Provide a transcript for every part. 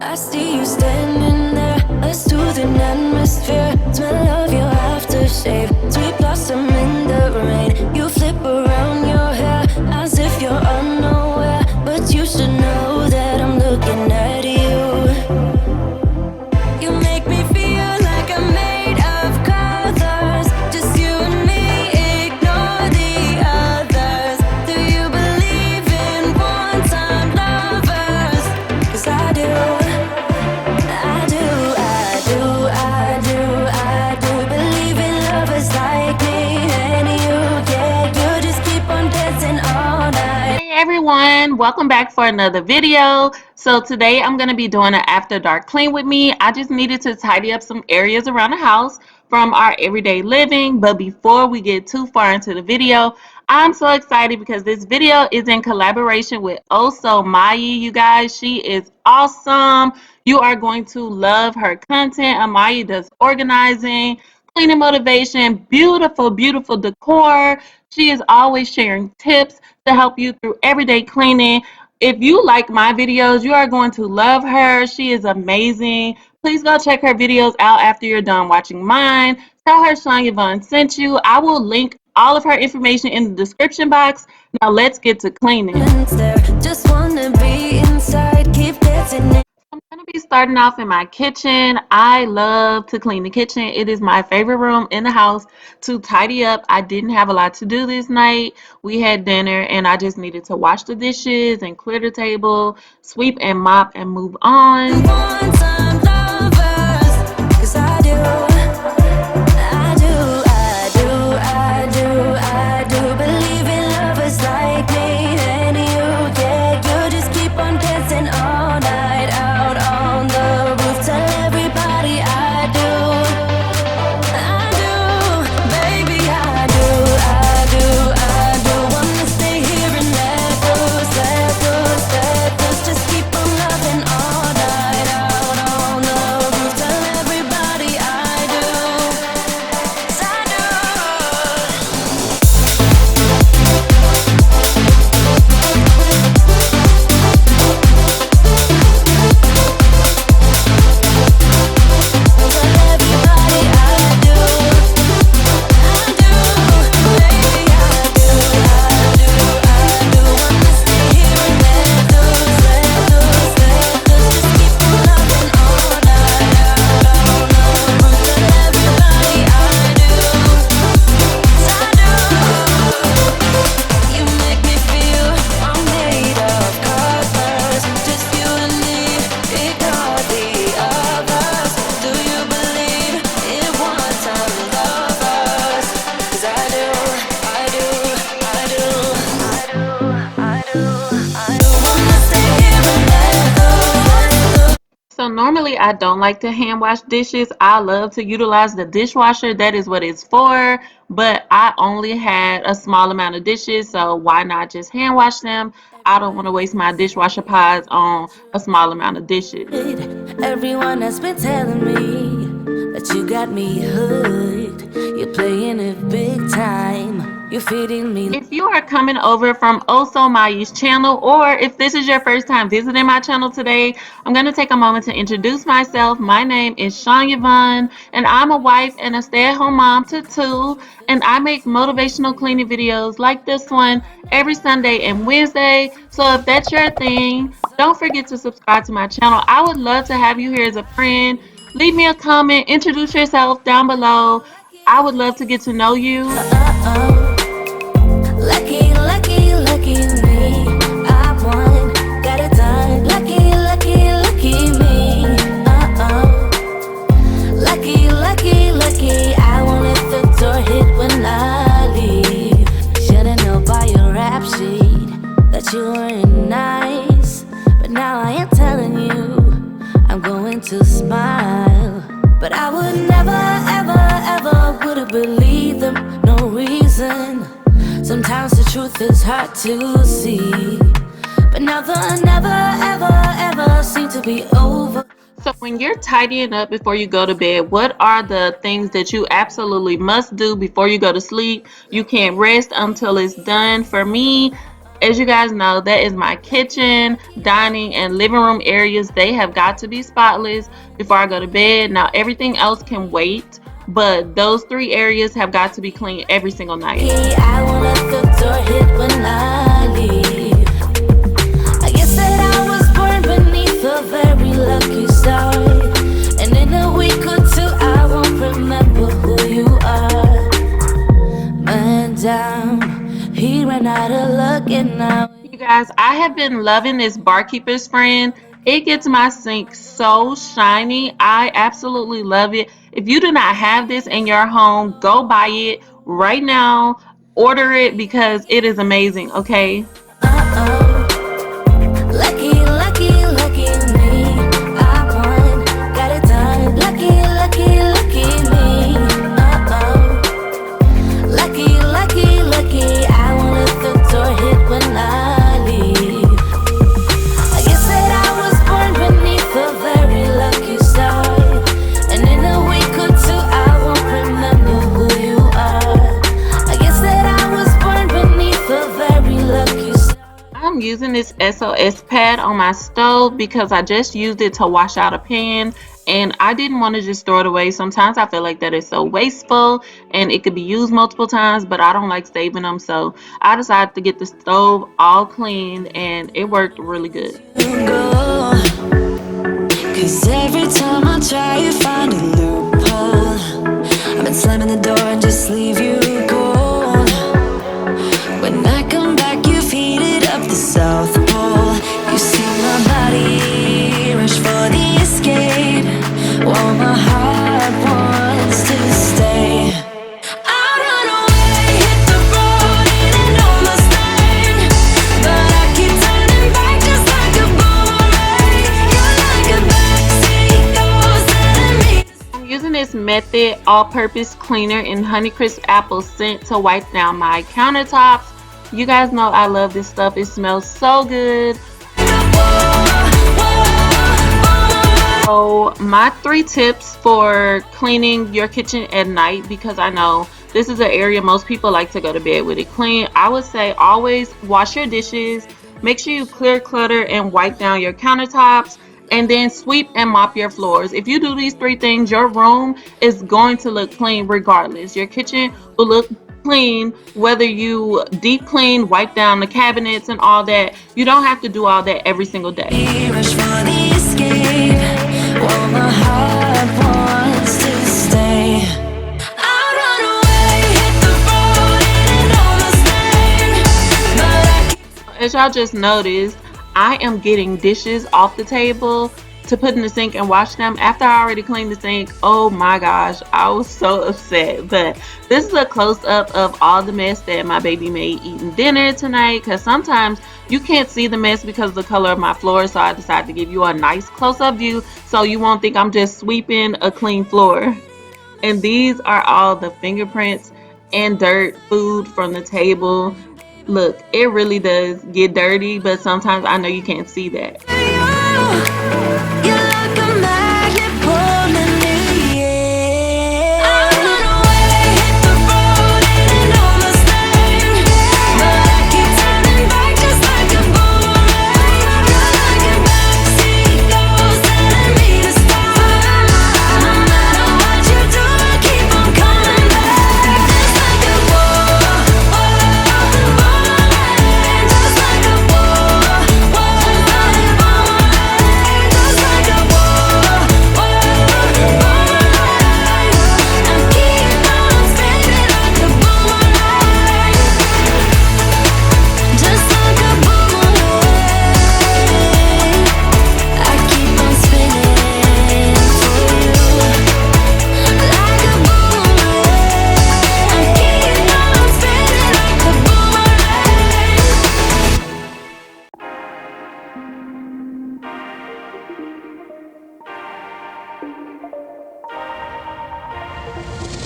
I see you standing there, a soothing atmosphere. Smell of your aftershave, sweet blossom in the rain. You flip around your hair as if you're unaware, but you should know that I'm looking at you. You make me feel like I'm made of colors, just you and me, ignore the others. Do you believe in one-time lovers? 'Cause I do. Believe in lovers like me and you. Yeah, you just keep on dancing all night. Hey everyone, welcome back for another video. So today I'm going to be doing an after dark clean with me. I just needed to tidy up some areas around the house from our everyday living. But before we get too far into the video, I'm so excited because this video is in collaboration with Also Mai, you guys. She is awesome. You are going to love her content. Amaya does organizing, cleaning motivation, beautiful, beautiful decor. She is always sharing tips to help you through everyday cleaning. If you like my videos, you are going to love her. She is amazing. Please go check her videos out after you're done watching mine. Tell her Sean Yvonne sent you. I will link all of her information in the description box. Now let's get to cleaning. Just wanna be inside, keep dancing. I'm going to be starting off in my kitchen. I love to clean the kitchen. It is my favorite room in the house to tidy up. I didn't have a lot to do this night. We had dinner and I just needed to wash the dishes and clear the table, sweep and mop and move on. One-time lovers, 'cause I do. Believe in lovers like me and you. Yeah, you just keep on dancing all night out on the roof. Tell everybody I do. Baby, I do. Wanna stay here and let loose. Just keep on loving all night out on the roof. Tell everybody I do. 'Cause I do. So normally I don't like to hand wash dishes. I love to utilize the dishwasher. That is what it's for. But I only had a small amount of dishes, so why not just hand wash them? I don't want to waste my dishwasher pods on a small amount of dishes. Everyone has been telling me that you got me hooked. You're playing it big time. You're feeding me. If you are coming over from Also Mayi's channel, or if this is your first time visiting my channel today, I'm going to take a moment to introduce myself. My name is Sean Yvonne, and I'm a wife and a stay-at-home mom to two, and I make motivational cleaning videos like this one every Sunday and Wednesday. So if that's your thing, don't forget to subscribe to my channel. I would love to have you here as a friend. Leave me a comment, introduce yourself down below. I would love to get to know you. Lucky me. I won, got it done. Lucky me. Lucky. I won't let the door hit when I leave. Should've known by your rap sheet that you weren't nice. But now I am telling you, I'm going to smile. But I would never, ever would've believed them, no reason. Sometimes the truth is hard to see, but now the never, ever seem to be over. So when you're tidying up before you go to bed, what are the things that you absolutely must do before you go to sleep? You can't rest until it's done. For me, As you guys know, that is my kitchen, dining, and living room areas. They have got to be spotless before I go to bed. Now, everything else can wait, but those three areas have got to be clean every single night. I won't let the door hit when I leave. I guess that I was born beneath a very lucky star. And in a week or two, I won't remember who you are. Man down, he ran out of luck and now. You guys, I have been loving this Barkeeper's Friend. It gets my sink so shiny. I absolutely love it. If you do not have this in your home, go buy it right now. Order it because it is amazing, okay? Lucky, lucky, lucky me. I won, got it done. Lucky, lucky, lucky me. Lucky, lucky, lucky. I won't let the door hit when I leave. I guess that I was born beneath a very lucky star. And in a week or two, I won't remember who you are. I guess that I was born beneath a very lucky star. I'm using this SOS pad on my stove because I just used it to wash out a pan and I didn't want to just throw it away. Sometimes I feel like that is so wasteful and it could be used multiple times, but I don't like saving them. So I decided to get the stove all cleaned and it worked really good. Cause every time I try to find a loophole, I've been slamming the door and just leave you cold. When I come back, you've heated up the South Pole. You see my body rush for the escape, while my heart wants to stay. I run away, hit the road in an almost lane, but I keep turning back just like a boomerang. You're like a backseat ghost telling me. I'm using this Method all-purpose cleaner in Honeycrisp apple scent to wipe down my countertops. You guys know I love this stuff. It smells so good. So my 3 tips for cleaning your kitchen at night, because I know this is an area most people like to go to bed with it clean. I would say always wash your dishes, make sure you clear clutter and wipe down your countertops, and then sweep and mop your floors. If you do these 3 things, your room is going to look clean regardless. Your kitchen will look clean whether you deep clean, wipe down the cabinets and all that. You don't have to do all that every single day. Rush for the escape, while my heart wants to stay. I run away, hit the road in an almost lane, but I As y'all just noticed, I am getting dishes off the table to put in the sink and wash them after I already cleaned the sink. Oh my gosh, I was so upset. But this is a close-up of all the mess that my baby made eating dinner tonight, because sometimes you can't see the mess because of the color of my floor, so I decided to give you a nice close-up view so you won't think I'm just sweeping a clean floor. And these are all the fingerprints and dirt food from the table. Look, it really does get dirty, but sometimes I know you can't see that. you're like a magnet pulling me in. I run away, hit the road in an almost lane, but I keep turning back just like a boomerang. You're like a backseat ghost telling me to stop. No matter what you do, I keep on coming back. Just like a boomerang, just like a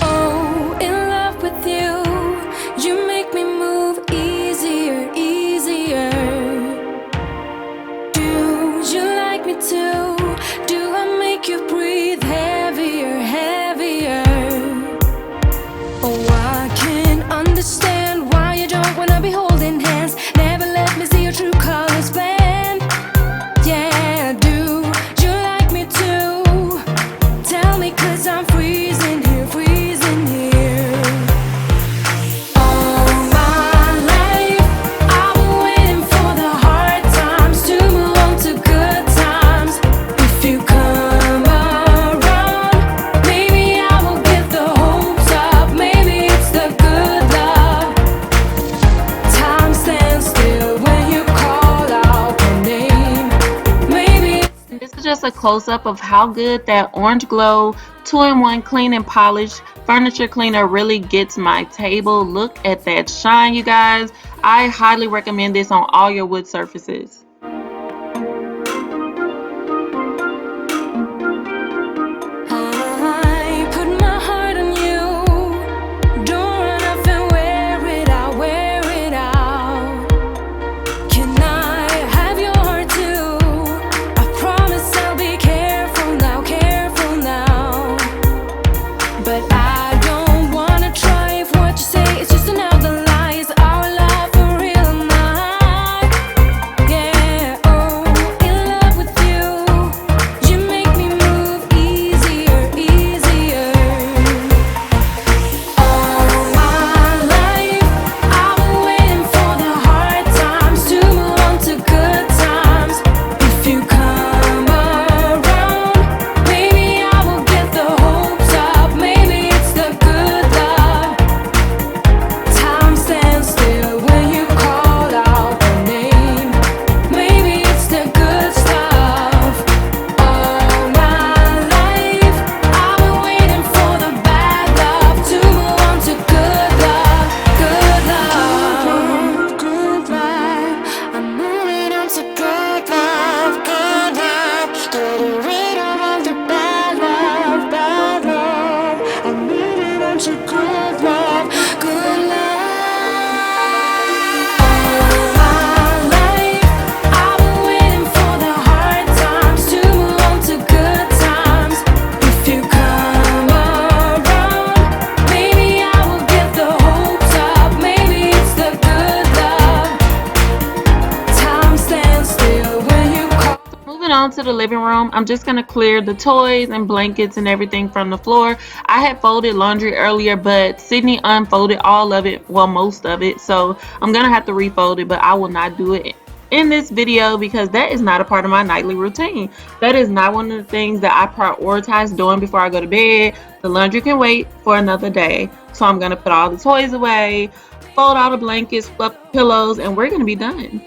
oh, in love with you. You make me move easier, easier. Do you like me too? Do I make you breathe heavier, heavier? Oh, I can't understand why you don't wanna be holding hands. Never let just a close-up of how good that Orange Glow 2-in-1 clean and polish furniture cleaner really gets my table. Look at that shine, you guys. I highly recommend this on all your wood surfaces. On to the living room, I'm just gonna clear the toys and blankets and everything from the floor. I had folded laundry earlier, but Sydney unfolded all of it, well, most of it, so I'm gonna have to refold it, but I will not do it in this video because that is not a part of my nightly routine. That is not one of the things that I prioritize doing before I go to bed. The laundry can wait for another day, so I'm gonna put all the toys away, fold all the blankets, fluff the pillows, and we're gonna be done.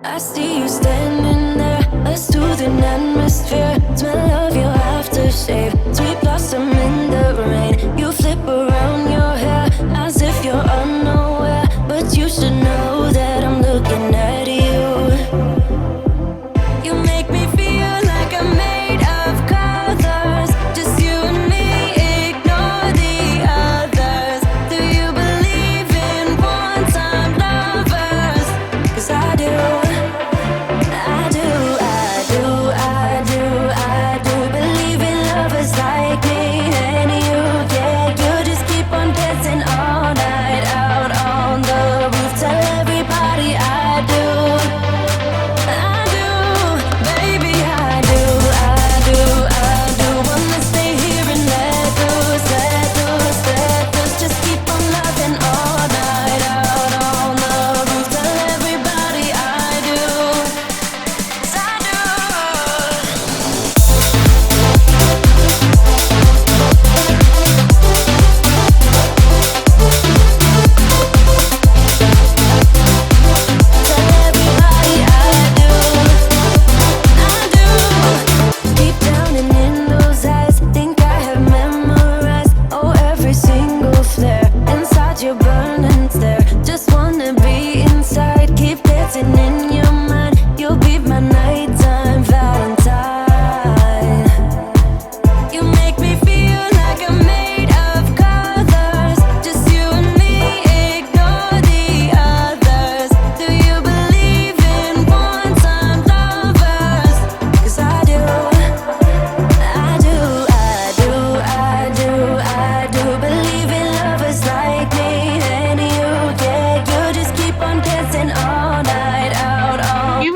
I see you standing there, a soothing atmosphere. Smell of your aftershave, sweet blossom in the rain. You flip around your hair as if you're unaware, but you should know that I'm looking at you. You make me feel like I'm made of colors, just you and me, ignore the others. Do you believe in one-time lovers? 'Cause I do.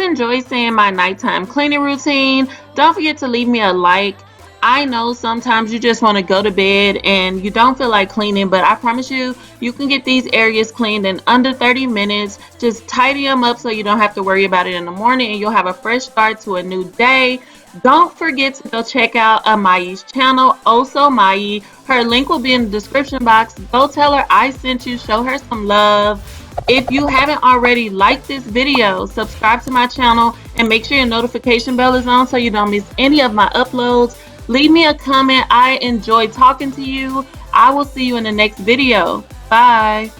Enjoy seeing my nighttime cleaning routine, don't forget to leave me a like. I know sometimes you just want to go to bed and you don't feel like cleaning, but I promise you, you can get these areas cleaned in under 30 minutes. Just tidy them up so you don't have to worry about it in the morning, and you'll have a fresh start to a new day. Don't forget to go check out Amayi's channel, Also Mayi. Her link will be in the description box. Go tell her I sent you. Show her some love. If you haven't already liked this video, subscribe to my channel and make sure your notification bell is on so you don't miss any of my uploads. Leave me a comment. I enjoyed talking to you. I will see you in the next video. Bye.